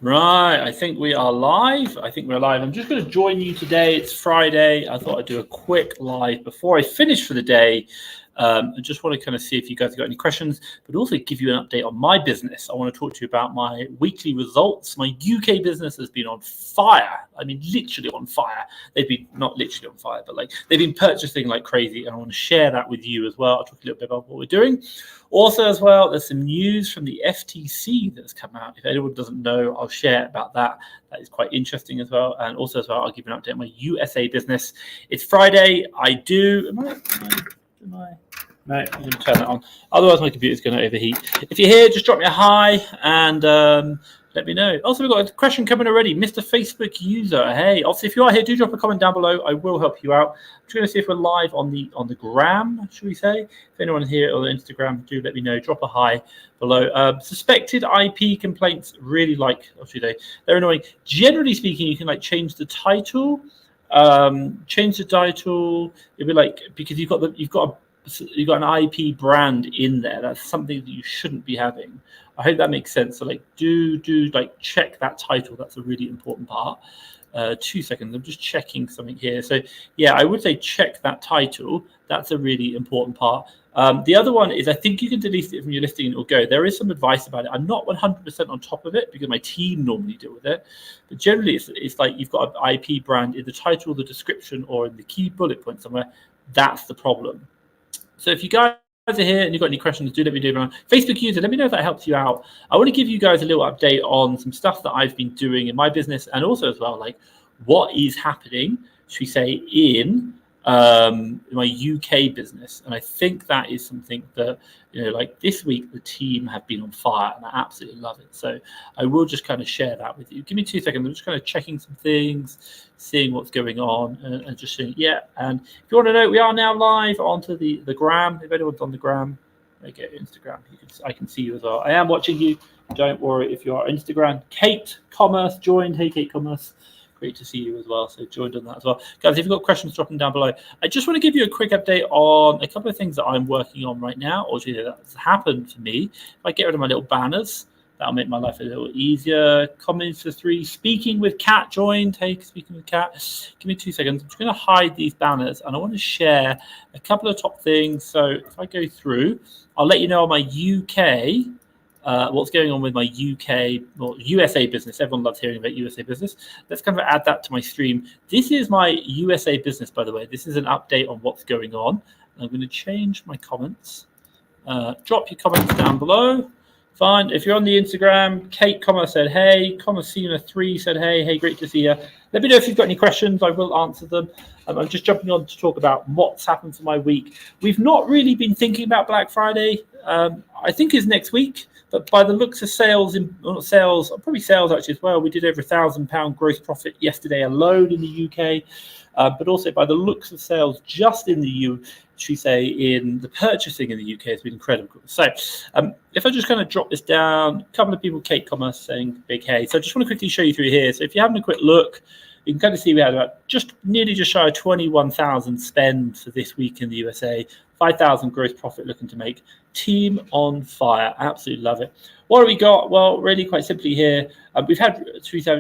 Right, I think we are live. I'm just going to join you today. It's Friday. I thought I'd do a quick live before I finish for the day. I just want to kind of see if you guys have got any questions, but also give you an update on my business. I want to talk to you about my weekly results. My UK business has been on fire. I mean, literally on fire. They've been not literally on fire, but like they've been purchasing like crazy. And I want to share that with you as well. I'll talk a little bit about what we're doing. Also, as well, there's some news from the FTC that's come out. If anyone doesn't know, I'll share about that. That is quite interesting as well. And also, as well, I'll give you an update on my USA business. It's Friday. I do. No, I'm going to turn that on. Otherwise, my computer's going to overheat. If you're here, just drop me a hi and let me know. Also, we've got a question coming already. Mr. Facebook user. Hey, obviously, if you are here, do drop a comment down below. I will help you out. I'm just going to see if we're live on the gram, should we say? If anyone's here on Instagram, do let me know. Drop a hi below. Suspected IP complaints, really they're annoying. Generally speaking, you can like change the title. Change the title. It'd be like, because you've got an IP brand in there. That's something that you shouldn't be having. I hope that makes sense. So like do like check that title. That's a really important part. 2 seconds. I'm just checking something here. So yeah, I would say check that title. That's a really important part. The other one is I think you can delete it from your listing and it will go. There is some advice about it. I'm not 100% on top of it because my team normally deal with it. But generally, it's like you've got an IP brand in the title, the description, or in the key bullet point somewhere. That's the problem. So if you guys are here and you've got any questions, do let me know. Facebook user, let me know if that helps you out. I want to give you guys a little update on some stuff that I've been doing in my business and also as well, like what is happening, should we say, in my UK business. And I think that is something that, like this week, the team have been on fire and I absolutely love it. So I will just kind of share that with you. Give me 2 seconds. I'm just kind of checking some things, seeing what's going on and just saying, yeah. And if you want to know, we are now live onto the gram. If anyone's on the gram, okay, Instagram, I can see you as well. I am watching you. Don't worry if you are on Instagram. Kate Commerce joined. Hey, Kate Commerce. Great to see you as well. So joined on that as well. Guys, if you've got questions, drop them down below. I just want to give you a quick update on a couple of things that I'm working on right now, or that's happened for me. If I get rid of my little banners, that'll make my life a little easier. Comments for 3. Speaking with Kat joined. Hey, speaking with Kat. Give me 2 seconds. I'm just going to hide these banners and I want to share a couple of top things. So if I go through, I'll let you know on my UK, what's going on with my USA business. Everyone loves hearing about USA business. Let's kind of add that to my stream. This is my USA business, by the way. This is an update on what's going on. I'm going to change my comments. Drop your comments down below. Fine. If you're on the Instagram, Kate Comma said, hey. Commasina3 said, hey, great to see you. Let me know if you've got any questions. I will answer them. I'm just jumping on to talk about what's happened for my week. We've not really been thinking about Black Friday. I think it's next week. But by the looks of probably sales actually as well, we did over £1,000 gross profit yesterday alone in the UK. But also by the looks of sales just in the in the purchasing in the UK has been incredible. So if I just kind of drop this down, a couple of people, Kate Commerce saying big hey. So I just want to quickly show you through here. So if you're having a quick look, you can kind of see we had about nearly just shy of 21,000 spend for this week in the USA, 5,000 gross profit looking to make. Team on fire. Absolutely love it. What have we got? Well, really quite simply here, we've had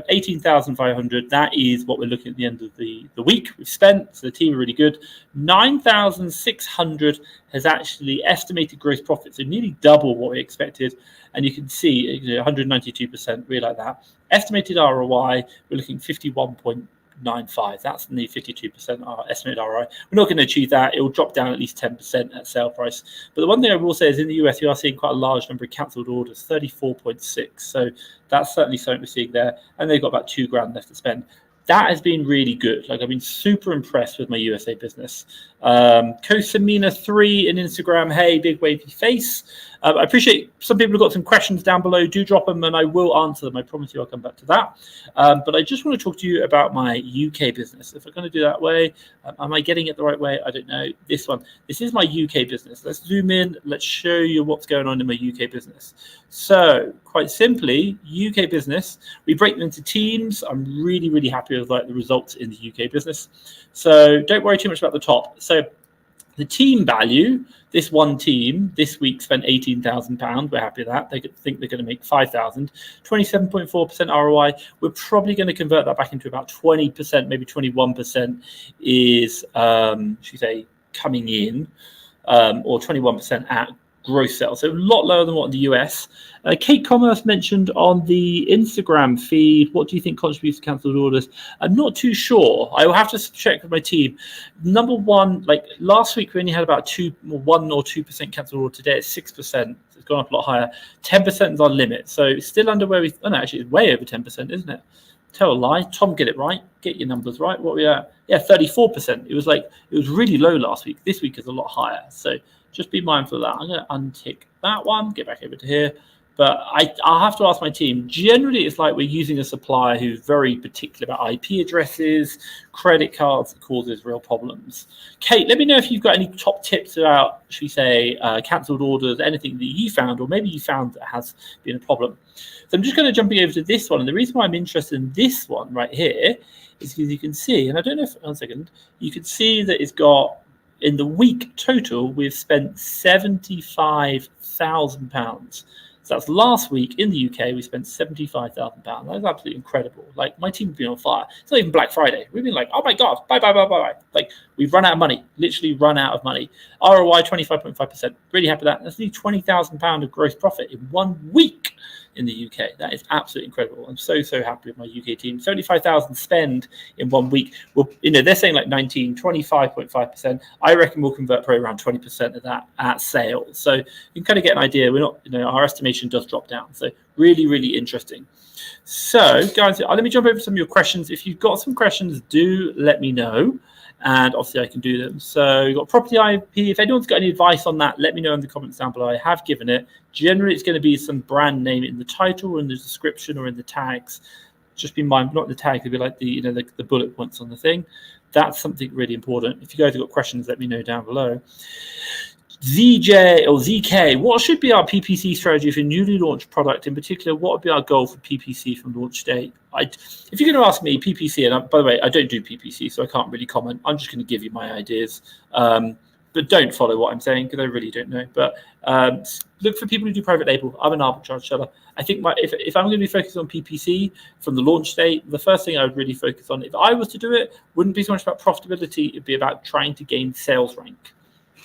18,500. That is what we're looking at the end of the week we've spent. So the team are really good. 9,600 has actually estimated gross profit, so nearly double what we expected. And you can see 192%, really like that. Estimated ROI, we're looking 51.95. That's nearly 52% our estimated ROI. We're not going to achieve that. It will drop down at least 10% at sale price. But the one thing I will say is in the US, you are seeing quite a large number of cancelled orders, 34.6. So that's certainly something we're seeing there. And they've got about $2,000 left to spend. That has been really good. Like I've been super impressed with my USA business. Kosamina3 in Instagram. Hey, big wavy face. I appreciate some people have got some questions down below. Do drop them and I will answer them. I promise you I'll come back to that. But I just want to talk to you about my UK business. If I'm going to do that way, am I getting it the right way? I don't know. This one. This is my UK business. Let's zoom in. Let's show you what's going on in my UK business. So quite simply, UK business, we break them into teams. I'm really, really happy with the results in the UK business. So don't worry too much about the top. So The team value, this one team this week spent £18,000. We're happy with that. They think they're going to make 5,000. 27.4% ROI. We're probably going to convert that back into about 20%, maybe 21% is, should we say, coming in, or 21% at gross sales. So a lot lower than what in the US. Kate Commerce mentioned on the Instagram feed, what do you think contributes to cancelled orders? I'm not too sure. I will have to check with my team. Number one, like last week we only had about 1 or 2% cancelled order. Today it's 6%. It's gone up a lot higher. 10% is our limit. So it's still under where we, oh no, actually it's way over 10%, isn't it? Tell a lie. Tom, get it right. Get your numbers right. What are we at? Yeah, 34%. It was really low last week. This week is a lot higher. So just be mindful of that. I'm going to untick that one, get back over to here. But I'll have to ask my team. Generally, it's like we're using a supplier who's very particular about IP addresses, credit cards that causes real problems. Kate, let me know if you've got any top tips about, should we say, cancelled orders, anything that you found, or maybe you found that has been a problem. So I'm just going to jump over to this one. And the reason why I'm interested in this one right here is because you can see, and I don't know if, 1 second, you can see that it's got, in the week total, we've spent £75,000. So that's last week in the UK, we spent £75,000. That's absolutely incredible. Like, my team have been on fire. It's not even Black Friday. We've been like, oh my God, buy. Like, we've run out of money, literally run out of money. ROI 25.5%. Really happy with that. That's nearly £20,000 of gross profit in 1 week in the UK. That is absolutely incredible. I'm so happy with my UK team. 75,000 spend in 1 week. Well, they're saying like 25.5%. I reckon we'll convert probably around 20% of that at sales. So you can kind of get an idea. We're not, our estimation does drop down. So really interesting. So guys, let me jump over some of your questions. If you've got some questions, do let me know. And obviously I can do them. So you've got property IP. If anyone's got any advice on that, let me know in the comments down below. I have given it. Generally, it's going to be some brand name in the title or in the description or in the tags. Just be mindful, not the tag, it'll be like the bullet points on the thing. That's something really important. If you guys have got questions, let me know down below. ZJ or ZK, what should be our PPC strategy for a newly launched product? In particular, what would be our goal for PPC from launch date? If you're going to ask me PPC, and by the way, I don't do PPC, so I can't really comment. I'm just going to give you my ideas. But don't follow what I'm saying because I really don't know. But look for people who do private label. I'm an arbitrage seller. I think if I'm going to be focused on PPC from the launch date, the first thing I would really focus on, if I was to do it, wouldn't be so much about profitability. It'd be about trying to gain sales rank.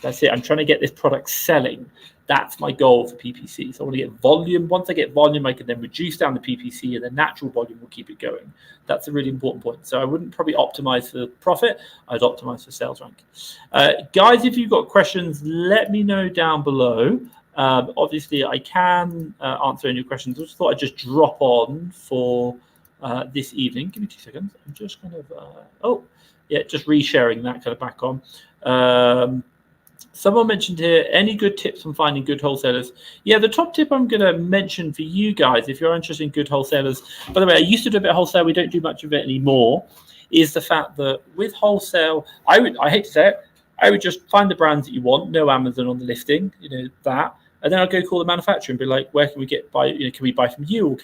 That's it. I'm trying to get this product selling. That's my goal for PPC. So I want to get volume. Once I get volume, I can then reduce down the PPC, and the natural volume will keep it going. That's a really important point. So I wouldn't probably optimize for profit. I'd optimize for sales rank. Guys, if you've got questions, let me know down below. Obviously, I can answer any questions. I just thought I'd just drop on for this evening. Give me 2 seconds. I'm just kind of, just resharing that kind of back on. Someone mentioned here, any good tips on finding good wholesalers? Yeah, the top tip I'm going to mention for you guys, if you're interested in good wholesalers, by the way, I used to do a bit of wholesale. We don't do much of it anymore, is the fact that with wholesale, I hate to say it, I would just find the brands that you want, no Amazon on the listing, that. And then I'll go call the manufacturer and be like, where can we can we buy from you, or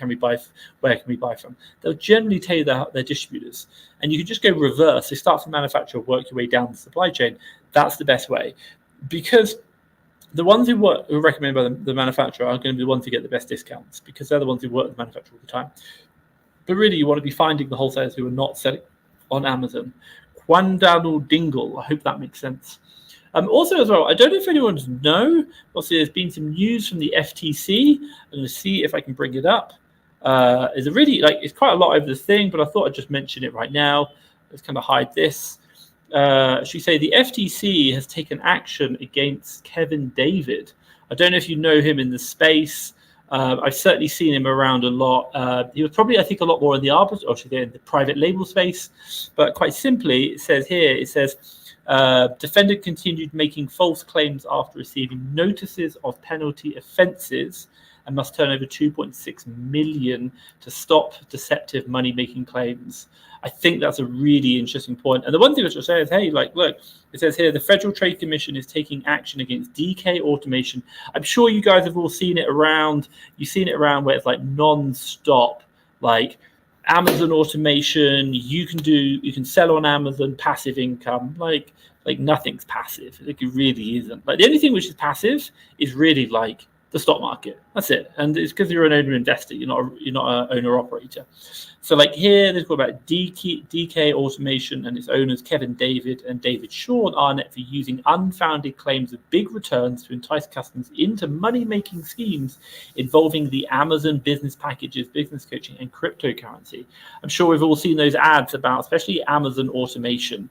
where can we buy from? They'll generally tell you their distributors. And you can just go reverse. So start from the manufacturer, work your way down the supply chain. That's the best way. Because the ones who are recommended by the manufacturer are going to be the ones who get the best discounts, because they're the ones who work with the manufacturer all the time. But really, you want to be finding the wholesalers who are not selling on Amazon. Quandano Dingle, I hope that makes sense. Also, as well, I don't know if anyone knows, obviously there's been some news from the FTC. I'm going to see if I can bring it up. It's quite a lot over this thing, but I thought I'd just mention it right now. Let's kind of hide this. She say the FTC has taken action against Kevin David. I don't know if you know him in the space. I've certainly seen him around a lot. He was probably, I think, a lot more in the in the private label space. But quite simply, it says defendant continued making false claims after receiving notices of penalty offences and must turn over $2.6 million to stop deceptive money-making claims. I think that's a really interesting point. And the one thing which I say is, look, it says here, the Federal Trade Commission is taking action against DK Automation. I'm sure you guys have all seen it around. You've seen it around where it's like non-stop, like Amazon automation. You can sell on Amazon, passive income. Like, Like nothing's passive. Like it really isn't. Like the only thing which is passive is really like the stock market. That's it. And it's because you're an owner investor. You're not an owner operator. So like here, they've got about DK Automation and its owners Kevin David and David Shaw on Arnet for using unfounded claims of big returns to entice customers into money-making schemes involving the Amazon business packages, business coaching, and cryptocurrency. I'm sure we've all seen those ads about, especially Amazon Automation.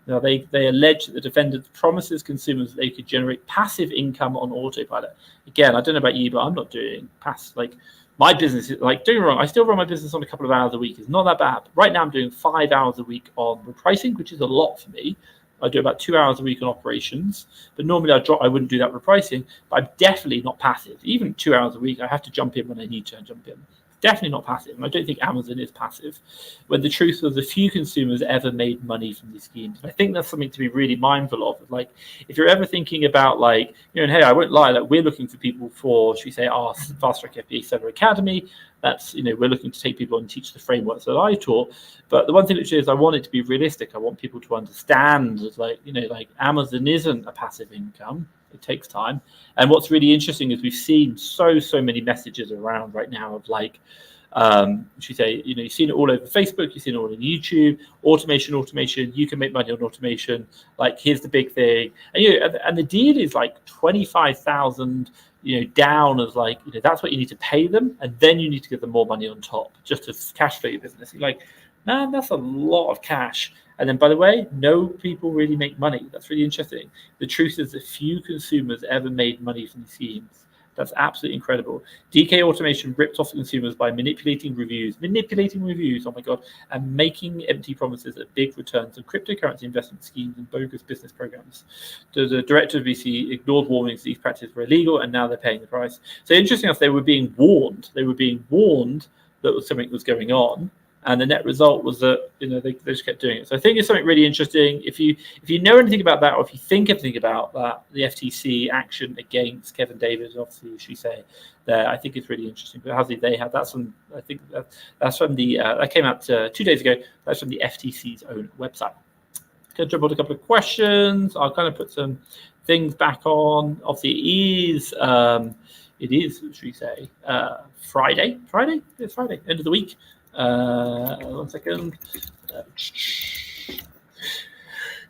Now, they allege that the defendants promises consumers that they could generate passive income on autopilot. Again, I don't know about you, but I'm not doing like my business is like, don't get me wrong, I still run my business on a couple of hours a week. It's not that bad. Right now I'm doing 5 hours a week on repricing, which is a lot for me. I do about 2 hours a week on operations, but normally I wouldn't do that repricing, but I'm definitely not passive. Even 2 hours a week, I have to jump in when I need to jump in. Definitely not passive. And I don't think Amazon is passive, when the truth was a few consumers ever made money from these schemes. And I think that's something to be really mindful of. Like, if you're ever thinking about, like, and hey, I won't lie, that we're looking for people for, should we say, our Fast Track FBA Seller Academy. That's, we're looking to take people on and teach the frameworks that I taught. But the one thing which is, I want it to be realistic. I want people to understand, like Amazon isn't a passive income. It takes time. And what's really interesting is we've seen so many messages around right now of like, you've seen it all over Facebook, you've seen it all on YouTube, automation, you can make money on automation. Like, here's the big thing. And the deal is like 25,000, down as like, that's what you need to pay them. And then you need to give them more money on top, just to cash flow your business. You're like, man, that's a lot of cash. And then, by the way, no people really make money. That's really interesting. The truth is that few consumers ever made money from these schemes. That's absolutely incredible. DK Automation ripped off consumers by manipulating reviews, oh my God, and making empty promises of big returns on cryptocurrency investment schemes and bogus business programs. The director of VC ignored warnings these practices were illegal, and now they're paying the price. So interesting enough, they were being warned. That something was going on. And the net result was that they just kept doing it. So I think it's something really interesting. If you know anything about that, or if you think anything about that, the FTC action against Kevin David, obviously, should we say, there, I think it's really interesting. But how they have that's from, I think that's from the that came out 2 days ago. That's from the FTC's own website. Going to jump on a couple of questions. I'll kind of put some things back on. Obviously, it is, should we say, Friday. It's Friday, end of the week. 1 second.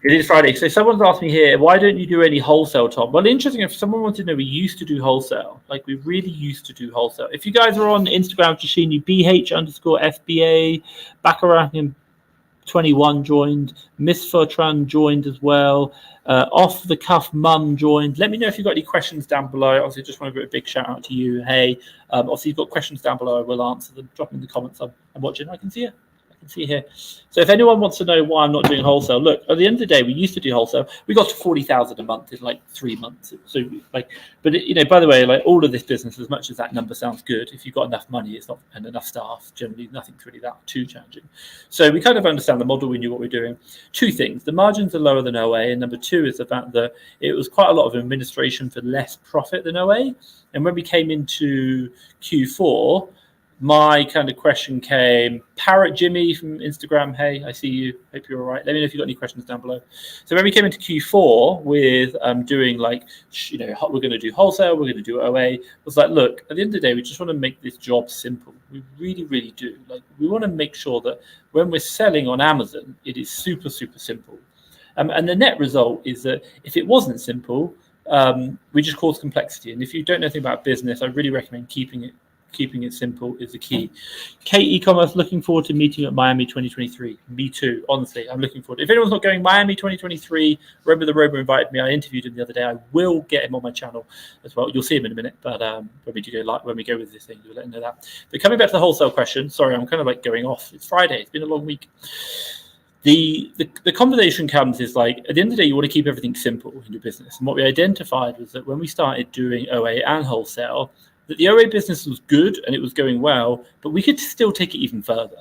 It is Friday. So someone's asked me here, why don't you do any wholesale, Tom? Well, interesting. If someone wanted to know, we used to do wholesale. Like, we really used to do wholesale. If you guys are on Instagram, just seeing you, BH_FBA, Baccarat 21 joined, Miss Fortran joined as well. Off the cuff mum joined. Let me know if you've got any questions down below. Obviously, just want to give a big shout out to you. Hey, obviously you've got questions down below. I will answer them. Drop in the comments. I'm watching. I can see it. See here. So if anyone wants to know why I'm not doing wholesale, look, at the end of the day, we used to do wholesale. We got to 40,000 a month in like 3 months. So like, but by the way, like, all of this business, as much as that number sounds good, if you've got enough money, it's not, and enough staff, generally nothing's really that too challenging. So we kind of understand the model. We knew what we're doing. 2 things: the margins are lower than OA, and number 2 is the fact that it was quite a lot of administration for less profit than OA. And when we came into Q4, my kind of question came, Parrot Jimmy from Instagram, hey, I see you, hope you're all right. Let me know if you've got any questions down below. So when we came into Q4 with doing like, we're going to do wholesale, we're going to do OA, was like, look, at the end of the day, we just want to make this job simple. We really, really do. Like, we want to make sure that when we're selling on Amazon, it is super, super simple. And the net result is that if it wasn't simple, we just cause complexity. And if you don't know anything about business, I really recommend keeping it simple is the key. Kate e-commerce, looking forward to meeting at Miami 2023. Me too, honestly, I'm looking forward. If anyone's not going Miami 2023, remember the Robo invited me. I interviewed him the other day. I will get him on my channel as well. You'll see him in a minute, but when we go with this thing, we'll let him know that. But coming back to the wholesale question, sorry, I'm kind of like going off. It's Friday. It's been a long week. The conversation comes is like, at the end of the day, you want to keep everything simple in your business. And what we identified was that when we started doing OA and wholesale, that the OA business was good and it was going well, but we could still take it even further,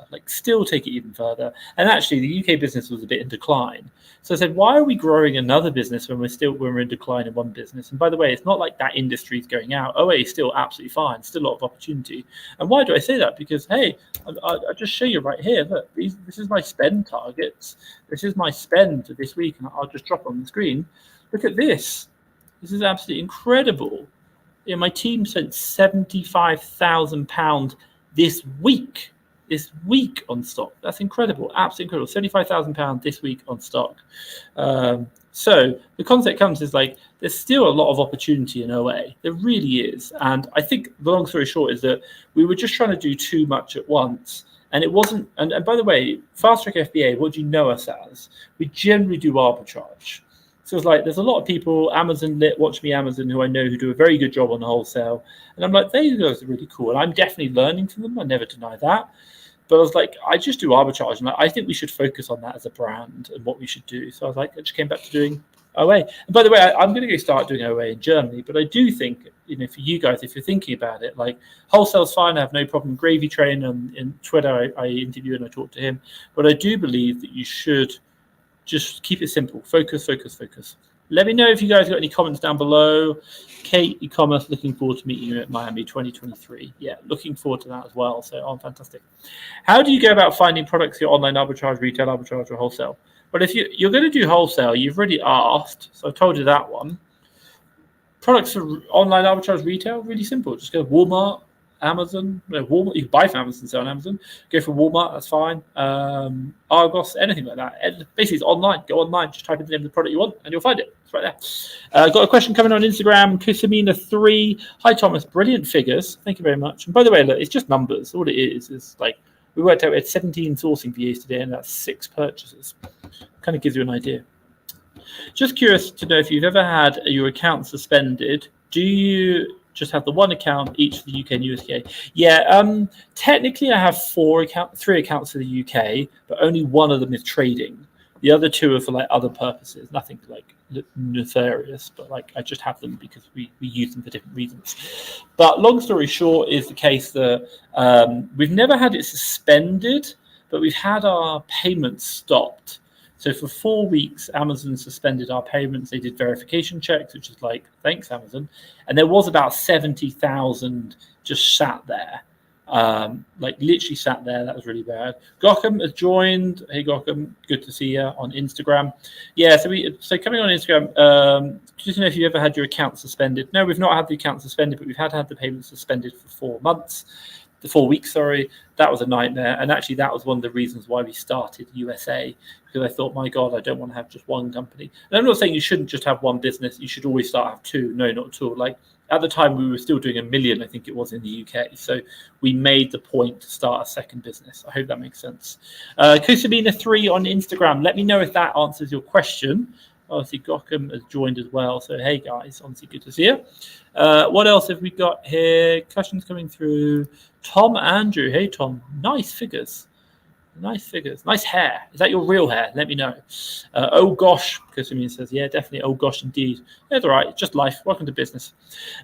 And actually, the UK business was a bit in decline. So I said, why are we growing another business when we're in decline in one business? And by the way, it's not like that industry is going out. OA is still absolutely fine, still a lot of opportunity. And why do I say that? Because, hey, I'll just show you right here. Look, this is my spend targets. This is my spend for this week, and I'll just drop on the screen. Look at this. This is absolutely incredible. Yeah, my team spent £75,000 this week on stock. That's incredible, absolutely incredible. £75,000 this week on stock. So the concept comes is like there's still a lot of opportunity in OA. There really is. And I think the long story short is that we were just trying to do too much at once. And it wasn't, and by the way, Fast Track FBA, what do you know us as? We generally do arbitrage. So it's like there's a lot of people, Amazon Lit, Watch Me Amazon, who I know who do a very good job on the wholesale. And I'm like, these guys are really cool. And I'm definitely learning from them. I never deny that. But I was like, I just do arbitrage. And I think we should focus on that as a brand and what we should do. So I was like, I just came back to doing OA. And by the way, I'm going to go start doing OA in Germany. But I do think, for you guys, if you're thinking about it, like wholesale's fine. I have no problem. Gravy Train in Twitter, I interview and I talk to him. But I do believe that you should just keep it simple. Focus. Let me know if you guys got any comments down below. Kate, e-commerce, looking forward to meeting you at Miami 2023. Yeah, looking forward to that as well. So, fantastic. How do you go about finding products for your online arbitrage, retail arbitrage, or wholesale? But if you're going to do wholesale, you've already asked. So I told you that one. Products for online arbitrage, retail, really simple. Just go to Walmart, Amazon, Walmart. You can buy from Amazon, sell on Amazon. Go for Walmart, that's fine. Argos, anything like that. Basically, it's online. Go online, just type in the name of the product you want, and you'll find it. It's right there. Got a question coming on Instagram. Kusamina3. Hi, Thomas. Brilliant figures. Thank you very much. And by the way, look, it's just numbers. All it is like we worked out we had 17 sourcing VAs today, and that's 6 purchases. Kind of gives you an idea. Just curious to know if you've ever had your account suspended. Do you just have the one account each for the UK and USK? Yeah, technically I have 3 accounts for the UK, but only one of them is trading. The other 2 are for like other purposes, nothing like nefarious, but like I just have them because we use them for different reasons. But long story short is the case that we've never had it suspended, but we've had our payments stopped. So for 4 weeks, Amazon suspended our payments. They did verification checks, which is like, thanks, Amazon. And there was about 70,000 just sat there, like literally sat there. That was really bad. Gotham has joined. Hey, Gotham, good to see you on Instagram. Yeah, so coming on Instagram, just to know if you ever had your account suspended. No, we've not had the account suspended, but we've had the payments suspended for 4 months. The 4 weeks, sorry. That was a nightmare. And actually, that was one of the reasons why we started USA, because I thought, my God, I don't want to have just one company. And I'm not saying you shouldn't just have one business. You should always start have 2. No, not at all. Like at the time, we were still doing $1 million, I think it was, in the UK. So we made the point to start a second business. I hope that makes sense. Kusamina3 on Instagram. Let me know if that answers your question. Obviously, Gotham has joined as well. So, hey, guys, honestly, good to see you. What else have we got here? Questions coming through. Tom Andrew. Hey, Tom. Nice figures. Nice hair. Is that your real hair? Let me know. Oh, gosh. Kusamina says, yeah, definitely. Oh, gosh, indeed. It's all right. It's just life. Welcome to business.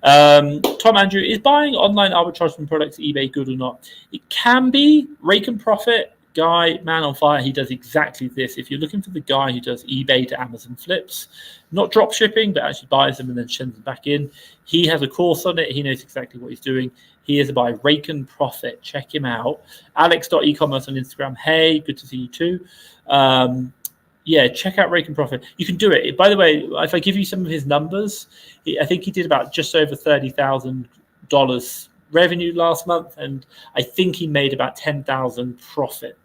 Tom Andrew. Is buying online arbitrage from products eBay good or not? It can be. Rake and profit. Guy, man on fire, he does exactly this. If you're looking for the guy who does eBay to Amazon flips, not drop shipping, but actually buys them and then sends them back in, he has a course on it. He knows exactly what he's doing. He is by Rake and Profit. Check him out. Alex.ecommerce on Instagram. Hey, good to see you too. Yeah, check out Rake and Profit. You can do it. By the way, if I give you some of his numbers, I think he did about just over $30,000 revenue last month, and I think he made about 10,000 profit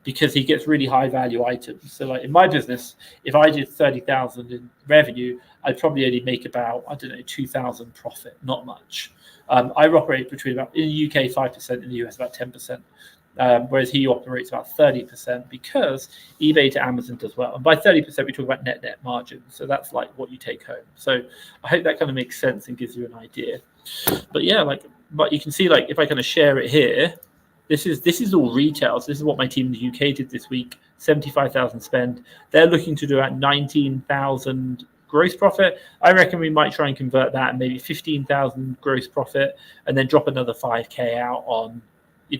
because he gets really high value items. So like in my business, if I did 30,000 in revenue, I'd probably only make about, 2,000 profit, not much. I operate between about, in the UK, 5%, in the US, about 10%. Whereas he operates about 30% because eBay to Amazon does well. And by 30%, we talk about net margin. So that's like what you take home. So I hope that kind of makes sense and gives you an idea. But yeah, but you can see, like, if I kind of share it here, this is all retail. So this is what my team in the UK did this week. 75,000 spend. They're looking to do about 19,000 gross profit. I reckon we might try and convert that and maybe 15,000 gross profit, and then drop another 5K out on,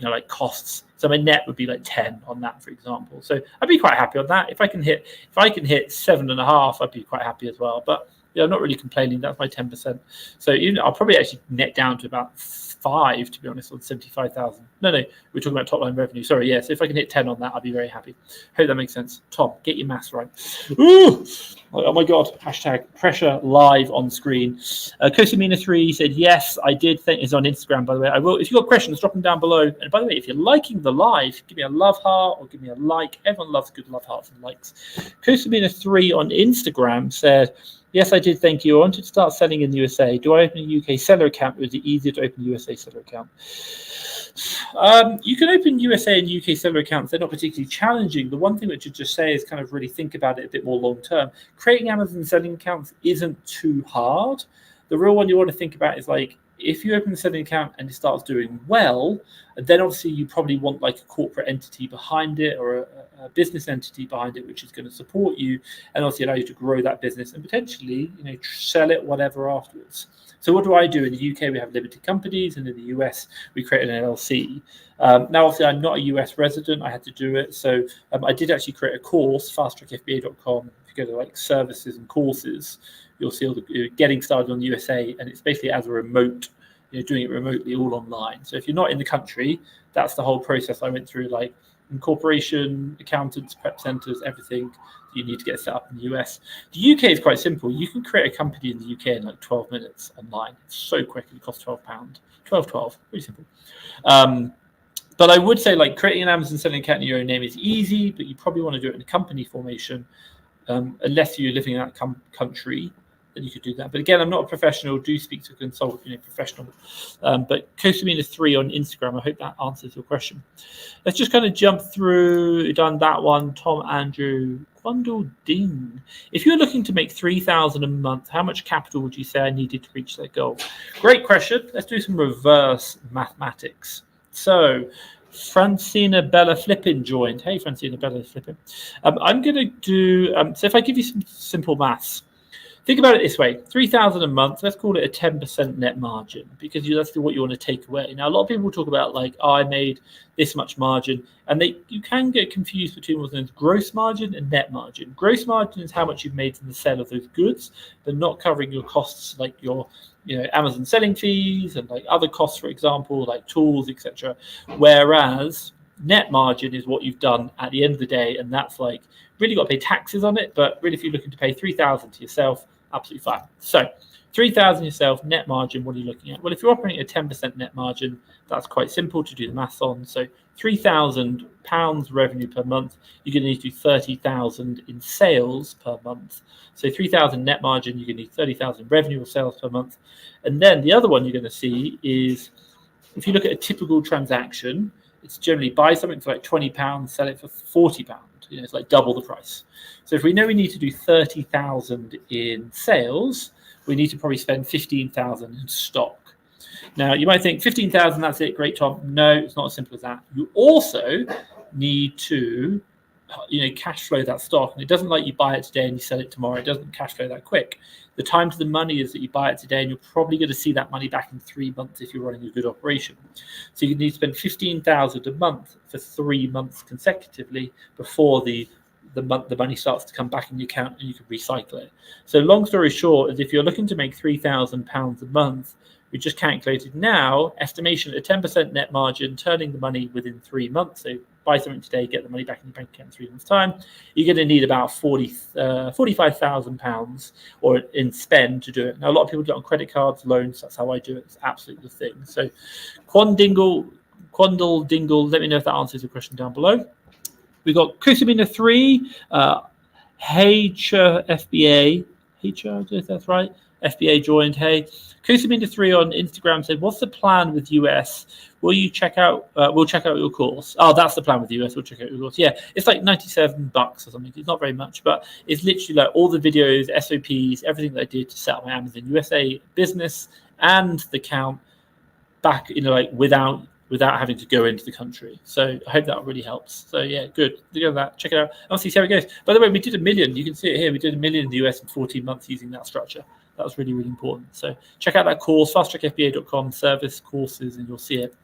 like costs. So my net would be like 10 on that, for example. So I'd be quite happy on that. If I can hit 7.5, I'd be quite happy as well. But I'm not really complaining. That's my 10%. So I'll probably actually net down to about 5, to be honest, on 75,000. No, we're talking about top line revenue. Sorry, yes. If I can hit 10 on that, I'll be very happy. Hope that makes sense. Tom, get your maths right. Ooh! Oh my God! Hashtag pressure live on screen. Kosamina3 said yes, I did. Think is on Instagram, by the way. I will. If you've got questions, drop them down below. And by the way, if you're liking the live, give me a love heart or give me a like. Everyone loves good love hearts and likes. Kosamina3 on Instagram said, yes, I did. Thank you. I wanted to start selling in the USA. Do I open a UK seller account, or is it easier to open a USA seller account? You can open USA and UK seller accounts. They're not particularly challenging. The one thing which I'd just say is kind of really think about it a bit more long term. Creating Amazon selling accounts isn't too hard. The real one you want to think about is like, if you open a selling account and it starts doing well, then obviously you probably want like a corporate entity behind it, or a business entity behind it, which is going to support you and obviously allow you to grow that business and potentially, sell it, whatever, afterwards. So what do I do? In the UK, we have limited companies, and in the US, we create an LLC. Now, obviously, I'm not a US resident. I had to do it. So I did actually create a course, fasttrackfba.com. If you go to like services and courses, you'll see all the getting started on the USA, and it's basically as a remote, doing it remotely, all online. So if you're not in the country, that's the whole process I went through, like incorporation, accountants, prep centers, everything you need to get set up in the US. The UK is quite simple. You can create a company in the UK in like 12 minutes online. It's so quick. It costs £12. 12, pretty simple. But I would say like creating an Amazon selling account in your own name is easy, but you probably want to do it in a company formation, unless you're living in that country. Then you could do that. But again, I'm not a professional. Do speak to a consultant, professional. But Kosamina3 on Instagram, I hope that answers your question. Let's just kind of jump through. We've done that one. Tom, Andrew, Quandle Ding. If you're looking to make $3,000 a month, how much capital would you say I needed to reach that goal? Great question. Let's do some reverse mathematics. So Francina Bella Flippin joined. Hey, Francina Bella Flippin. I'm going to do, so if I give you some simple maths, think about it this way: $3,000 a month. Let's call it a 10% net margin, because that's what you want to take away. Now, a lot of people talk about like, oh, I made this much margin, and you can get confused between what's known as gross margin and net margin. Gross margin is how much you've made from the sale of those goods, but not covering your costs, like your Amazon selling fees and like other costs, for example, like tools, etc. Whereas net margin is what you've done at the end of the day, and that's like really got to pay taxes on it. But really, if you're looking to pay $3,000 to yourself, absolutely fine. So $3,000 yourself, net margin, what are you looking at? Well, if you're operating at 10% net margin, that's quite simple to do the maths on. So £3,000 revenue per month, you're going to need to do 30,000 in sales per month. So 3,000 net margin, you're going to need 30,000 revenue or sales per month. And then the other one you're going to see is, if you look at a typical transaction, it's generally buy something for like £20, sell it for £40. It's like double the price. So if we know we need to do 30,000 in sales, we need to probably spend 15,000 in stock. Now, you might think 15,000, that's it, great, Tom. No, it's not as simple as that. You also need to, cash flow that stock. And it doesn't like you buy it today and you sell it tomorrow. It doesn't cash flow that quick. The time to the money is that you buy it today, and you're probably going to see that money back in 3 months if you're running a good operation. So you need to spend 15,000 a month for 3 months consecutively before the money starts to come back in your account and you can recycle it. So long story short is, if you're looking to make £3,000 a month, we just calculated now, estimation at a 10% net margin, turning the money within 3 months. So buy something today, get the money back in your bank account in 3 months' time. You're going to need about £45,000 or in spend to do it. Now, a lot of people do it on credit cards, loans. That's how I do it. It's absolutely the thing. So Quandle Dingle, let me know if that answers your question down below. We got Kosamina3, FBA, if that's right. FBA joined. Hey, Kosamina3 on Instagram said, "What's the plan with US? Will you check out? We'll check out your course." Oh, that's the plan with US. We'll check out your course. Yeah, it's like $97 or something. It's not very much, but it's literally like all the videos, SOPs, everything that I did to set up my Amazon USA business and the account back, like without without having to go into the country. So I hope that really helps. So yeah, good. Look at that. Check it out. I'll see how it goes. By the way, we did 1 million. You can see it here. We did 1 million in the US in 14 months using that structure. That was really, really important. So check out that course, fasttrackfba.com, service courses, and you'll see it.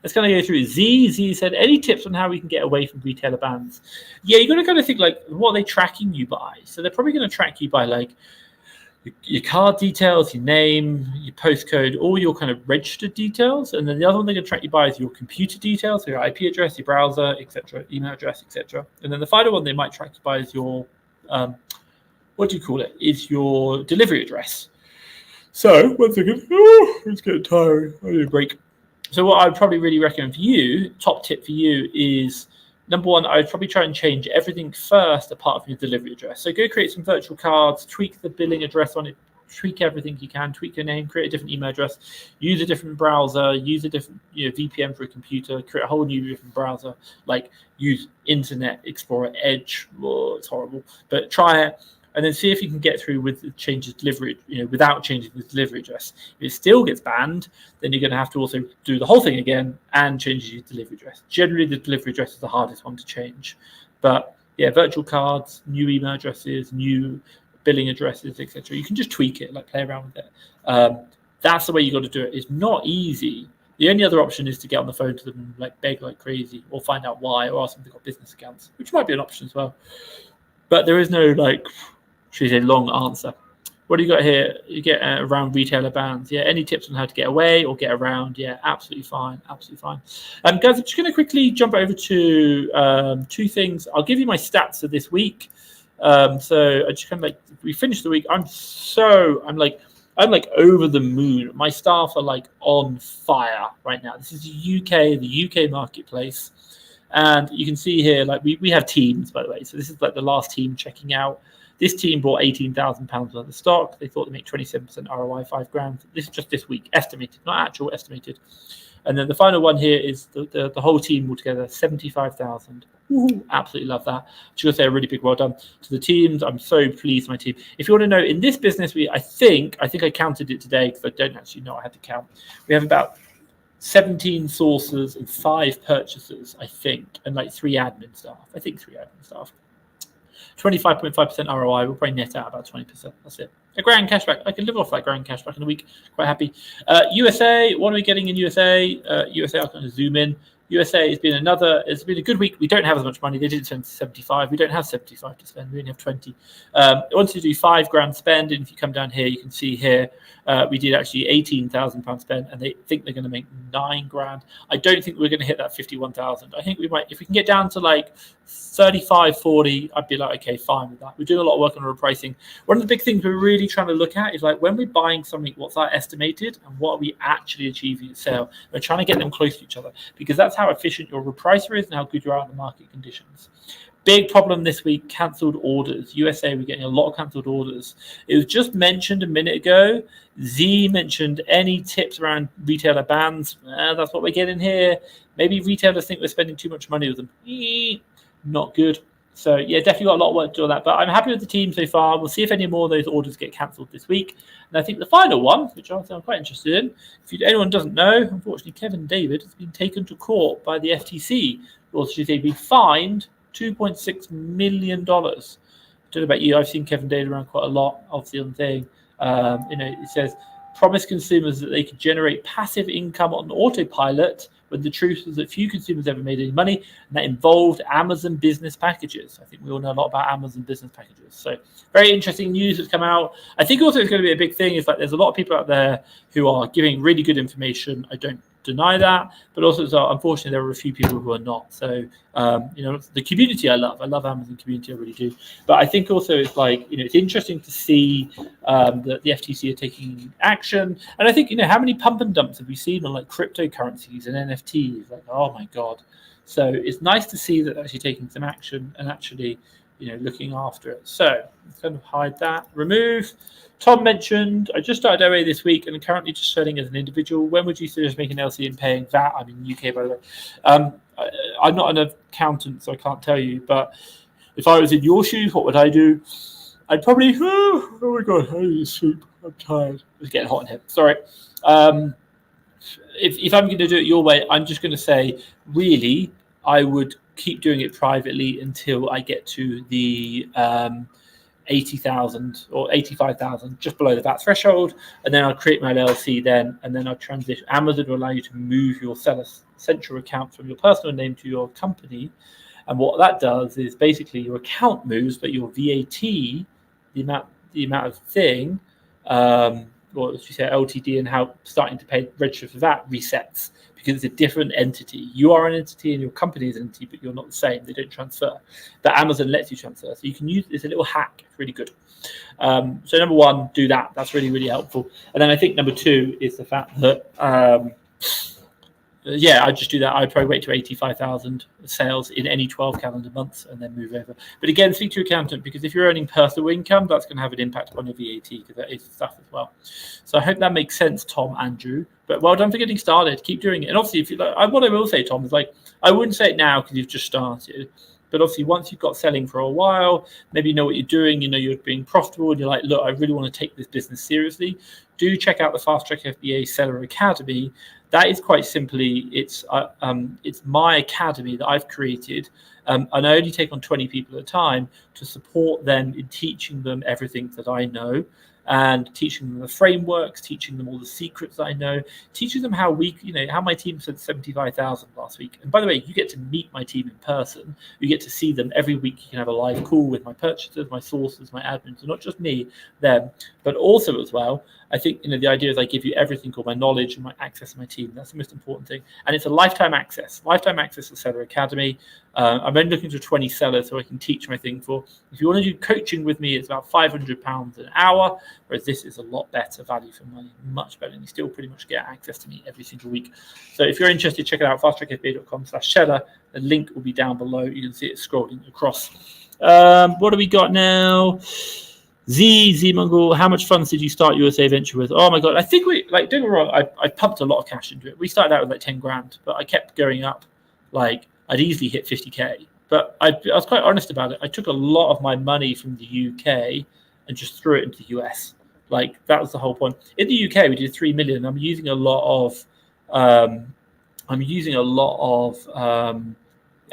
Let's kind of go through. Z said, any tips on how we can get away from retailer bans? Yeah, you've got to kind of think like, what are they tracking you by? So they're probably going to track you by like your card details, your name, your postcode, all your kind of registered details. And then the other one they're going to track you by is your computer details, so your IP address, your browser, etc., email address, etc. And then the final one they might track you by is your what do you call it? Is your delivery address. So, one second. Oh, it's getting tired. I need a break. So what I would probably really recommend for you, top tip for you is, number one, I would probably try and change everything first apart from your delivery address. So go create some virtual cards, tweak the billing address on it, tweak everything you can, tweak your name, create a different email address, use a different browser, use a different VPN for a computer, create a whole new different browser, like use Internet Explorer Edge. Oh, it's horrible, but try it. And then see if you can get through with the changes delivery, without changing the delivery address. If it still gets banned, then you're going to have to also do the whole thing again and change your delivery address. Generally, the delivery address is the hardest one to change. But yeah, virtual cards, new email addresses, new billing addresses, etc. You can just tweak it, like play around with it. That's the way you got to do it. It's not easy. The only other option is to get on the phone to them and like beg like crazy, or find out why, or ask them if they've got business accounts, which might be an option as well. But there is no like, she's a long answer. What do you got here? You get around retailer bans. Yeah, any tips on how to get away or get around? Yeah, absolutely fine. Absolutely fine. Guys, I'm just going to quickly jump over to two things. I'll give you my stats of this week. So I just kind of like, we finished the week. I'm like over the moon. My staff are like on fire right now. This is the UK marketplace. And you can see here, like we have teams, by the way. So this is like the last team checking out. This team bought £18,000 worth of stock. They thought they make 27% ROI, $5,000. This is just this week, estimated, not actual, estimated. And then the final one here is the whole team altogether, 75,000. Absolutely love that. Just gonna say a really big well done to the teams. I'm so pleased with my team. If you want to know, in this business, I think I counted it today because I don't actually know. I had to count. We have about 17 sources and 5 purchasers, I think, and like 3 admin staff. 25.5% ROI. We'll probably net out about 20%. That's it. A grand cashback. I can live off that grand cashback in a week. Quite happy. USA. What are we getting in USA? USA. I'll kind of zoom in. USA has been it's been a good week. We don't have as much money. They didn't spend 75. We don't have 75 to spend. We only have 20. I wanted to do £5,000 spend, and if you come down here, you can see here we did actually £18,000 spend, and they think they're going to make £9,000. I don't think we're going to hit that 51,000. I think we might, if we can get down to like 35, 40, I'd be like, okay, fine with that. We're doing a lot of work on repricing. One of the big things we're really trying to look at is like when we're buying something, what's our estimated and what are we actually achieving at sale? We're trying to get them close to each other because that's how efficient your repricer is and how good you are at the market conditions. Big problem this week, cancelled orders. USA, we're getting a lot of cancelled orders. It was just mentioned a minute ago. Z mentioned any tips around retailer bans. That's what we're getting here. Maybe retailers think we're spending too much money with them. Not good. So yeah, definitely got a lot of work to do on that. But I'm happy with the team so far. We'll see if any more of those orders get cancelled this week. And I think the final one, which I'm quite interested in, if anyone doesn't know, unfortunately, Kevin David has been taken to court by the FTC. Or should they be fined $2.6 million. I don't know about you. I've seen Kevin David around quite a lot. Obviously, on the thing, it says promise consumers that they could generate passive income on autopilot when the truth is that few consumers ever made any money, and that involved Amazon business packages. I think we all know a lot about Amazon business packages. So very interesting news that's come out. I think also it's going to be a big thing is like there's a lot of people out there who are giving really good information. I don't deny that, but also unfortunately there are a few people who are not. So the community I love Amazon community, I really do. But I think also it's like it's interesting to see that the FTC are taking action, and I think how many pump and dumps have we seen on like cryptocurrencies and NFTs? Like, oh my god. So it's nice to see that they're actually taking some action and actually looking after it. So let's kind of hide that, remove. Tom mentioned, I just started OA this week and I'm currently just selling as an individual. When would you suggest making LC and paying VAT? I'm in UK, by the way. I'm not an accountant, so I can't tell you. But if I was in your shoes, what would I do? I'd probably, oh my God, I need to sleep. I'm tired. It's getting hot in here. Sorry. if I'm going to do it your way, I'm just going to say, really, I would keep doing it privately until I get to the 80,000 or 85,000, just below the VAT threshold, and then I'll create my LLC then, and then I'll transition. Amazon will allow you to move your seller central account from your personal name to your company, and what that does is basically your account moves, but your VAT, the amount of thing, or as you say, LTD, and how starting to pay register for that resets, because it's a different entity. You are an entity and your company is an entity, but you're not the same. They don't transfer. But Amazon lets you transfer. So you can use, it's a little hack. It's really good. So number one, do that. That's really, really helpful. And then I think number two is the fact that, I'd just do that. I'd probably wait to 85,000 sales in any 12 calendar months and then move over. But again, speak to your accountant, because if you're earning personal income, that's going to have an impact upon your VAT, because that is stuff as well. So I hope that makes sense, Tom, Andrew. But well done for getting started. Keep doing it. And obviously, if you like, what I will say, Tom, is like, I wouldn't say it now because you've just started. But obviously, once you've got selling for a while, maybe you know what you're doing, you know you're being profitable, and you're like, look, I really want to take this business seriously. Do check out the Fast Track FBA Seller Academy. That is quite simply, it's my academy that I've created, and I only take on 20 people at a time to support them in teaching them everything that I know, and teaching them the frameworks, teaching them all the secrets that I know, teaching them how how my team said 75,000 last week. And by the way, you get to meet my team in person. You get to see them every week. You can have a live call with my purchasers, my sources, my admins, so not just me, them, but also as well, I think, the idea is I give you everything, all my knowledge and my access to my team. That's the most important thing. And it's a lifetime access to Seller Academy. I'm only looking for 20 sellers so I can teach my thing for. If you want to do coaching with me, it's about £500 an hour, whereas this is a lot better value for money, much better. And you still pretty much get access to me every single week. So if you're interested, check it out, fasttrackfba.com/seller. The link will be down below. You can see it scrolling across. What do we got now? Z Mongol, how much funds did you start USA venture with? Oh my God, I think don't get me wrong, I pumped a lot of cash into it. We started out with like 10 grand, but I kept going up. Like I'd easily hit 50K, but I was quite honest about it. I took a lot of my money from the UK and just threw it into the US. Like that was the whole point. In the UK, we did 3 million. I'm using a lot of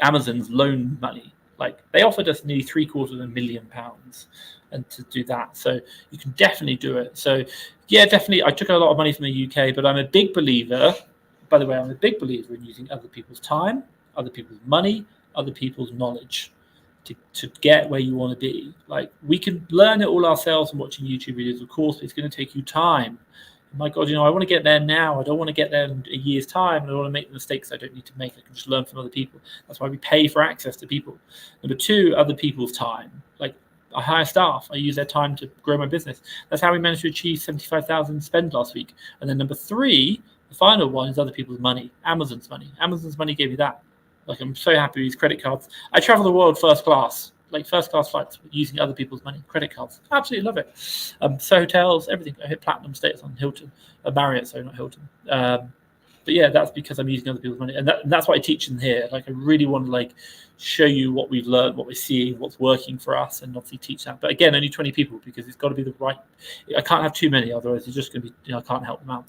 Amazon's loan money. Like they offered us nearly £750,000 and to do that. So you can definitely do it. So yeah, definitely. I took a lot of money from the UK, but I'm a big believer, by the way, I'm a big believer in using other people's time, other people's money, other people's knowledge to get where you want to be. Like we can learn it all ourselves from watching YouTube videos, of course, but it's going to take you time. My God, I want to get there now. I don't want to get there in a year's time. I don't want to make the mistakes I don't need to make. I can just learn from other people. That's why we pay for access to people. Number two, other people's time. Like I hire staff. I use their time to grow my business. That's how we managed to achieve 75,000 spend last week. And then number three, the final one is other people's money. Amazon's money. Amazon's money gave me that. Like I'm so happy with these credit cards. I travel the world first class. Like first class flights using other people's money, credit cards. Absolutely love it. So hotels, everything. I hit platinum status on Hilton, Marriott, sorry, not Hilton. But yeah, that's because I'm using other people's money, and that's what I teach in here. Like I really want to show you what we've learned, what we're seeing, what's working for us, and obviously teach that. But again, only 20 people because it's got to be the right. I can't have too many, otherwise it's just going to be. I can't help them out.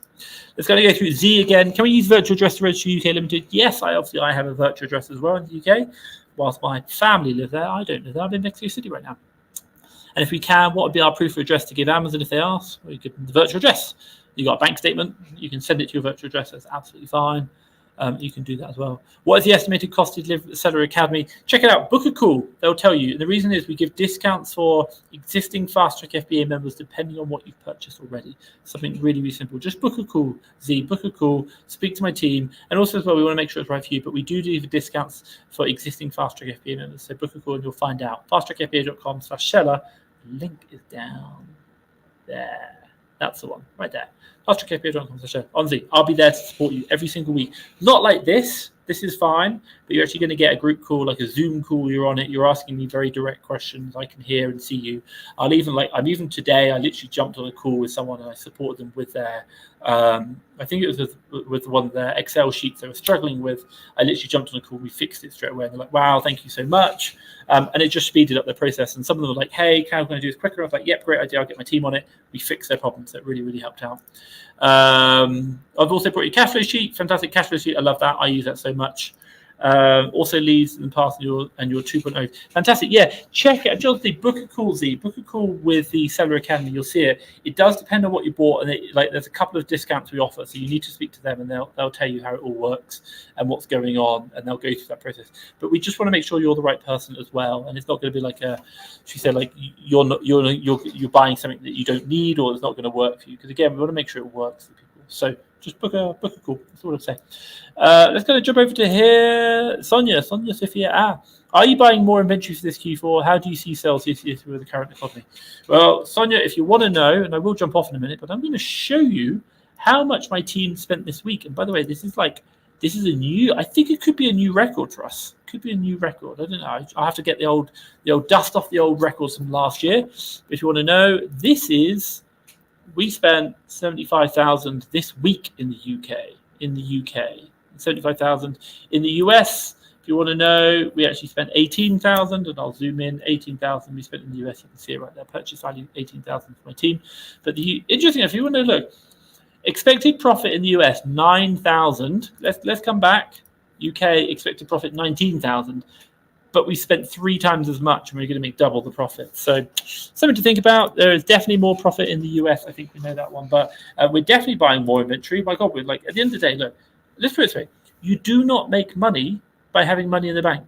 Let's go through Z again. Can we use virtual address to register UK Limited? Yes, I have a virtual address as well in the UK. Whilst my family live there, I don't live there. I'm in Mexico City right now. And if we can, what would be our proof of address to give Amazon if they ask? Well, you give them the virtual address. You got a bank statement. You can send it to your virtual address. That's absolutely fine. You can do that as well. What is the estimated cost to deliver the Seller Academy? Check it out. Book a call. They'll tell you. And the reason is we give discounts for existing Fast Track FBA members depending on what you've purchased already. Something really, really simple. Just book a call, Z. Book a call. Speak to my team. And also as well, we want to make sure it's right for you. But we do discounts for existing Fast Track FBA members. So book a call and you'll find out. fasttrackfba.com/seller. Link is down there. That's the one right there. On Z. I'll be there to support you every single week. Not like this. This is fine, but you're actually going to get a group call, like a Zoom call. You're on it. You're asking me very direct questions. I can hear and see you. I'm even today. I literally jumped on a call with someone and I supported them with their. I think it was with one of their Excel sheets they were struggling with. I literally jumped on a call. We fixed it straight away. And they're like, "Wow, thank you so much." And it just speeded up their process. And some of them were like, "Hey, how can I do this quicker?" I was like, "Yep, great idea. I'll get my team on it." We fixed their problem, so it really, really helped out. I've also brought you cash flow sheet. Fantastic cash flow sheet. I love that. I use that so much. Also leads in the past and your 2.0. Fantastic. Yeah, check it. Just book a call, Z. Book a call with the Seller Academy. You'll see it. It does depend on what you bought, and there's a couple of discounts we offer, so you need to speak to them, and they'll tell you how it all works and what's going on, and they'll go through that process. But we just want to make sure you're the right person as well, and it's not going to be like she said, like you're buying something that you don't need or it's not going to work for you. Because again, we want to make sure it works for people. So just book a call. That's all I'd say. Let's go jump over to here. Sonia Sophia. Are you buying more inventory for this Q4? How do you see sales this year through the current economy? Well, Sonia, if you want to know, and I will jump off in a minute, but I'm going to show you how much my team spent this week. And by the way, this is a new. I think it could be a new record for us. Could be a new record. I don't know. I have to get the old dust off the old records from last year. But if you want to know, we spent 75,000 this week in the UK. 75,000 in the US. If you want to know, we actually spent 18,000, and I'll zoom in. 18,000 we spent in the US. You can see it right there. Purchase value 18,000 for my team. But the interesting, if you want to look, expected profit in the US 9,000. Let's come back. UK expected profit 19,000. But we spent 3 times as much, and we're going to make double the profit. So something to think about. There is definitely more profit in the US. I think we know that one. But we're definitely buying more inventory. My God, we're like, at the end of the day, look, let's put it this way. You do not make money by having money in the bank.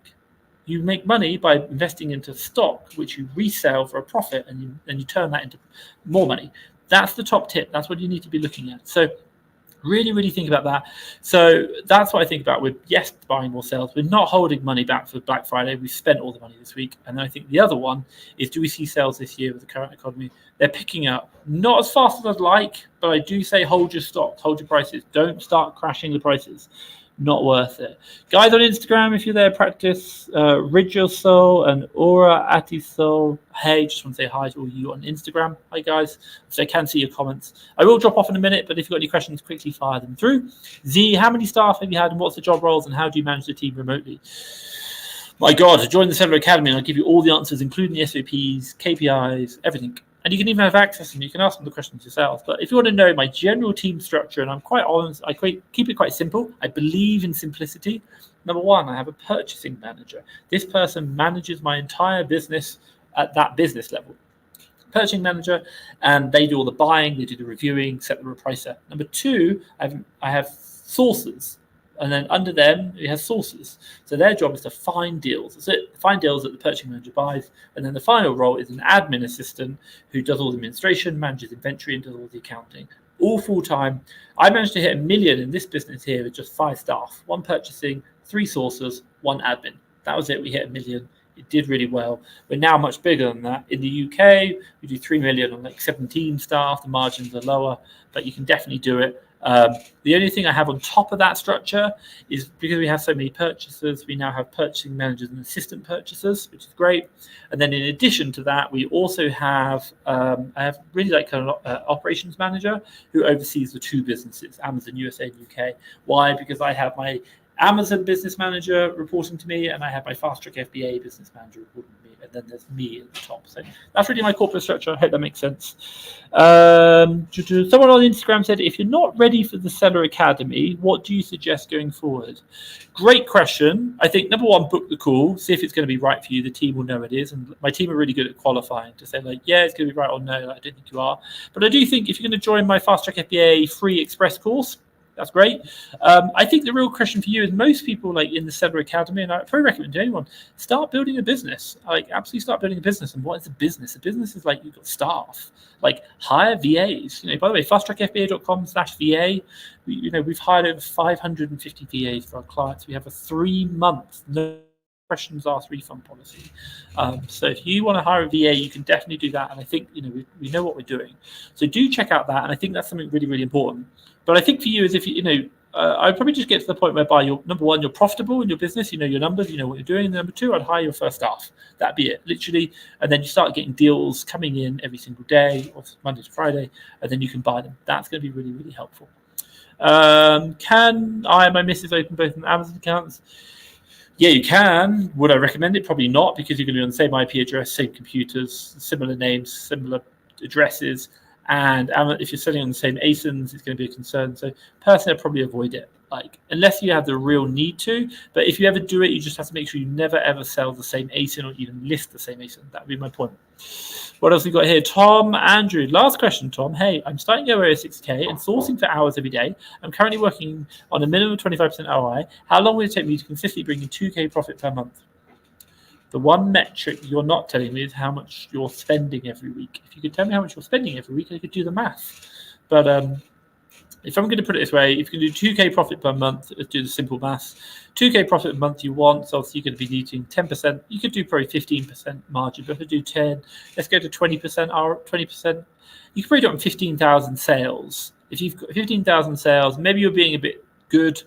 You make money by investing into stock, which you resell for a profit, and you turn that into more money. That's the top tip. That's what you need to be looking at. So really, really think about that. So that's what I think about. We're, yes, buying more sales. We're not holding money back for Black Friday. We've spent all the money this week. And then I think the other one is, do we see sales this year with the current economy? They're picking up. Not as fast as I'd like, but I do say hold your stocks, hold your prices. Don't start crashing the prices. Not worth it. Guys on Instagram, if you're there, practice Ridgel and Aura Atisol. Hey, just want to say hi to all you on Instagram. Hi, guys. So I can see your comments. I will drop off in a minute, but if you've got any questions, quickly fire them through. Z, how many staff have you had, and what's the job roles, and how do you manage the team remotely? My God, join the Seller Academy, and I'll give you all the answers, including the SOPs, KPIs, everything. And you can even have access, and you can ask them the questions yourself. But if you want to know my general team structure, and I'm quite honest, I keep it quite simple. I believe in simplicity. Number one, I have a purchasing manager. This person manages my entire business at that business level. Purchasing manager, and they do all the buying, they do the reviewing, set the price set. Number two, I have sources. And then under them, it has sources. So their job is to find deals. That's it. Find deals that the purchasing manager buys. And then the final role is an admin assistant who does all the administration, manages inventory, and does all the accounting. All full-time. I managed to hit 1 million in this business here with just 5 staff. 1 purchasing, 3 sources, 1 admin. That was it. We hit 1 million. It did really well. We're now much bigger than that. In the UK, we do 3 million on like 17 staff. The margins are lower, but you can definitely do it. The only thing I have on top of that structure is, because we have so many purchasers, we now have purchasing managers and assistant purchasers, which is great. And then in addition to that, we also have I have really like kind of operations manager who oversees the 2 businesses, Amazon USA and UK. Why? Because I have my Amazon business manager reporting to me, and I have my Fast Track FBA business manager reporting to me, and then there's me at the top. So that's really my corporate structure. I hope that makes sense. Someone on Instagram said, if you're not ready for the Seller Academy, what do you suggest going forward? Great question. I think number one, book the call, see if it's going to be right for you. The team will know it is, and my team are really good at qualifying to say like, yeah, it's going to be right, or no, I don't think you are. But I do think if you're going to join my Fast Track FBA free express course, that's great. I think the real question for you is, most people like in the Seller Academy, and I probably recommend to anyone, start building a business. Like absolutely start building a business. And what is a business? A business is like you've got staff, like hire VAs. You know, by the way, fasttrackfba.com/VA. We've hired over 550 VAs for our clients. We have a 3-month no questions asked refund policy. So if you want to hire a VA, you can definitely do that. And I think we know what we're doing. So do check out that. And I think that's something really, really important. But I think for you is if I'd probably just get to the point whereby you're, number one, you're profitable in your business, you know your numbers, you know what you're doing. And number two, I'd hire your first staff. That'd be it, literally. And then you start getting deals coming in every single day, or Monday to Friday, and then you can buy them. That's going to be really, really helpful. Can I and my missus open both on Amazon accounts? Yeah, you can. Would I recommend it? Probably not, because you're going to be on the same IP address, same computers, similar names, similar addresses. And if you're selling on the same ASINs, it's going to be a concern. So personally, I'd probably avoid it, unless you have the real need to. But if you ever do it, you just have to make sure you never ever sell the same ASIN or even list the same ASIN. That would be my point. What else we got here? Tom Andrew. Last question, Tom. Hey, I'm starting to go over 6K and sourcing for hours every day. I'm currently working on a minimum of 25% ROI. How long will it take me to consistently bring in 2K profit per month? The one metric you're not telling me is how much you're spending every week. If you could tell me how much you're spending every week, I could do the math. But if I'm going to put it this way, if you can do 2K profit per month, let's do the simple maths. 2K profit per month you want, so obviously you're going to be needing 10%. You could do probably 15% margin, but if I do 10, let's go to 20%. 20%. You could probably do it on 15,000 sales. If you've got 15,000 sales, maybe you're being a bit good.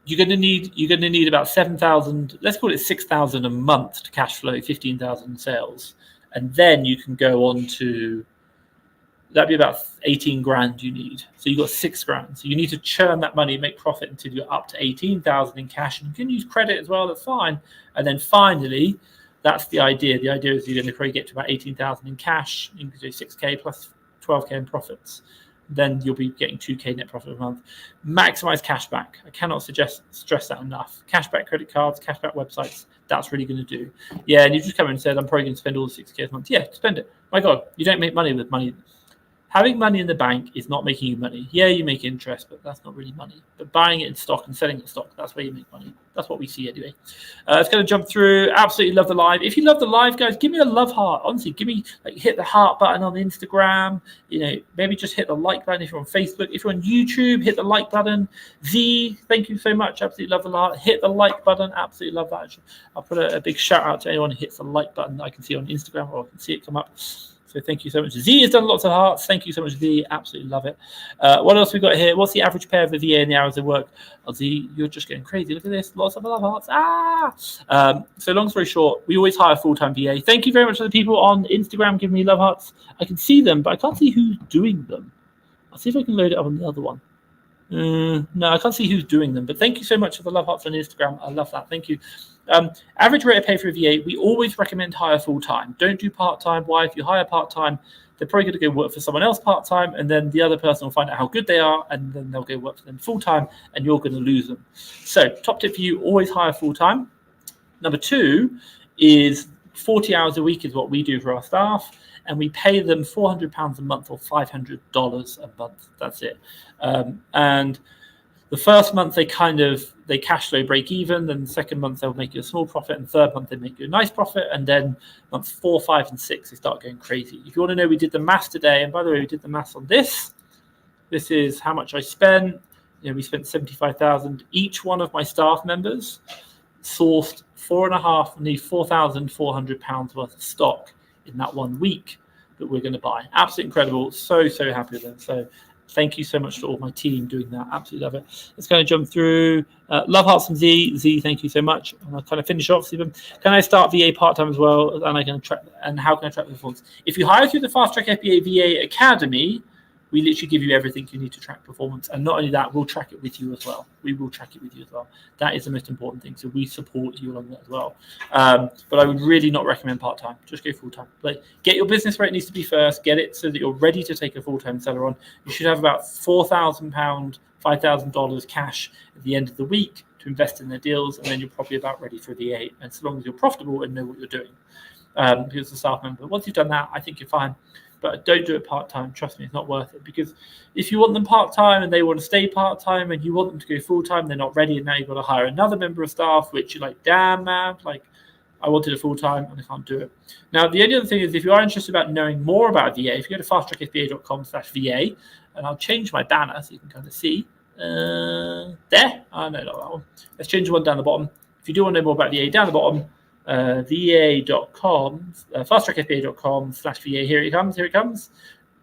You're going to need about 7,000. Let's call it 6,000 a month to cash flow 15,000 sales, and then you can go on to. That'd be about 18 grand you need. So you got 6 grand. So you need to churn that money, make profit until you're up to 18,000 in cash. And you can use credit as well. That's fine. And then finally, that's the idea. The idea is you're going to probably get to about 18,000 in cash. You can do 6K plus 12K in profits. Then you'll be getting 2K net profit a month. Maximize cashback. I cannot stress that enough. Cashback credit cards, cashback websites. That's really going to do. Yeah, and you just come in and said, I'm probably going to spend all the 6K a month. Yeah, spend it. My God, you don't make money with money. Having money in the bank is not making you money. Yeah, you make interest, but that's not really money. But buying it in stock and selling the stock, that's where you make money. That's what we see anyway. It's going to jump through. Absolutely love the live. If you love the live, guys, give me a love heart. Honestly, give me, hit the heart button on Instagram. Maybe just hit the like button if you're on Facebook. If you're on YouTube, hit the like button. Z, thank you so much. Absolutely love the heart. Hit the like button. Absolutely love that. I'll put a big shout out to anyone who hits the like button that I can see on Instagram, or I can see it come up. So thank you so much. Z has done lots of hearts. Thank you so much, Z. Absolutely love it. What else we got here? What's the average pay of the VA in the hours of work? Oh, Z, you're just getting crazy. Look at this. Lots of love hearts. So long story short, we always hire full-time VA. Thank you very much to the people on Instagram giving me love hearts. I can see them, but I can't see who's doing them. I'll see if I can load it up on the other one. No, I can't see who's doing them. But thank you so much for the love hearts on Instagram. I love that. Thank you. Average rate of pay for a VA, we always recommend hire full-time. Don't do part-time. Why? If you hire part-time, they're probably going to go work for someone else part-time, and then the other person will find out how good they are, and then they'll go work for them full-time, and you're going to lose them. So top tip for you, always hire full-time. Number 2 is 40 hours a week is what we do for our staff, and we pay them £400 a month or $500 a month. That's it. And the first month they cash flow break even, then the second month they'll make you a small profit, and third month they make you a nice profit, and then months 4, 5, and 6 they start going crazy. If you want to know, we did the maths today, and by the way, we did the maths on this. This is how much I spent. We spent 75,000. Each one of my staff members sourced nearly £4,400 worth of stock in that 1 week that we're going to buy. Absolutely incredible. So happy with them. So thank you so much to all my team doing that. Absolutely love it. Let's kind of jump through. Love hearts from Z. Z, thank you so much. And I'll kind of finish off. Can I start VA part-time as well? And I can track. And how can I track the performance? If you hire through the Fast Track FBA VA Academy, we literally give you everything you need to track performance. And not only that, we'll track it with you as well. We will track it with you as well. That is the most important thing. So we support you along that as well. But I would really not recommend part-time. Just go full-time. Get your business where it needs to be first. Get it so that you're ready to take a full-time seller on. You should have about £4,000, $5,000 cash at the end of the week to invest in their deals. And then you're probably about ready for a VA. And so long as you're profitable and know what you're doing. Because the staff member, once you've done that, I think you're fine. But don't do it part-time. Trust me, it's not worth it. Because if you want them part-time and they want to stay part-time and you want them to go full-time, they're not ready, and now you've got to hire another member of staff, which you're like, damn, man, I wanted a full-time and I can't do it. Now, the only other thing is, if you are interested about knowing more about VA, if you go to fasttrackfba.com/VA, and I'll change my banner so you can kind of see. There. Oh, no, not that one. Let's change the one down the bottom. If you do want to know more about VA, down the bottom, va.com, fasttrackfba.com/VA. Here it comes.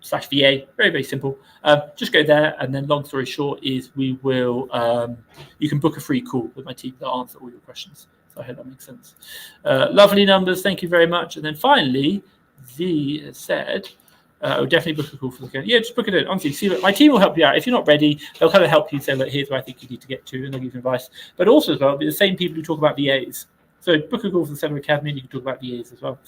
/VA. Very, very simple. Just go there, and then long story short is we will, you can book a free call with my team. They'll answer all your questions. So I hope that makes sense. Lovely numbers. Thank you very much. And then finally, V said, I'll definitely book a call for the game. Yeah, just book it in. Honestly, see, my team will help you out. If you're not ready, they'll kind of help you say, look, here's where I think you need to get to, and they'll give you advice. But also as well, be the same people who talk about VAs. So book a call for the Seller Academy and you can talk about VAs as well.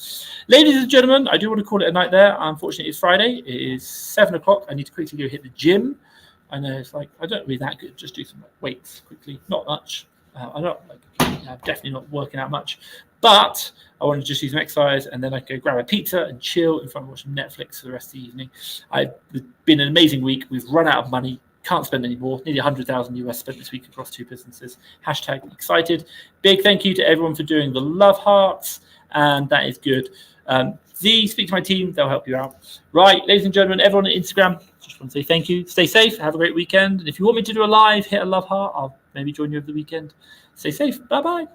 Ladies and gentlemen, I do want to call it a night there. Unfortunately, it's Friday. It is 7 o'clock. I need to quickly go hit the gym. I know it's like, I don't really that good. Just do some weights quickly. Not much. I'm definitely not working out much. But I want to just do some exercise and then I can go grab a pizza and chill in front of watching Netflix for the rest of the evening. It's been an amazing week. We've run out of money. Can't spend any more. Nearly 100,000 US spent this week across 2 businesses. Hashtag excited. Big thank you to everyone for doing the love hearts. And that is good. Z, speak to my team. They'll help you out. Right, ladies and gentlemen, everyone on Instagram, just want to say thank you. Stay safe. Have a great weekend. And if you want me to do a live, hit a love heart. I'll maybe join you over the weekend. Stay safe. Bye-bye.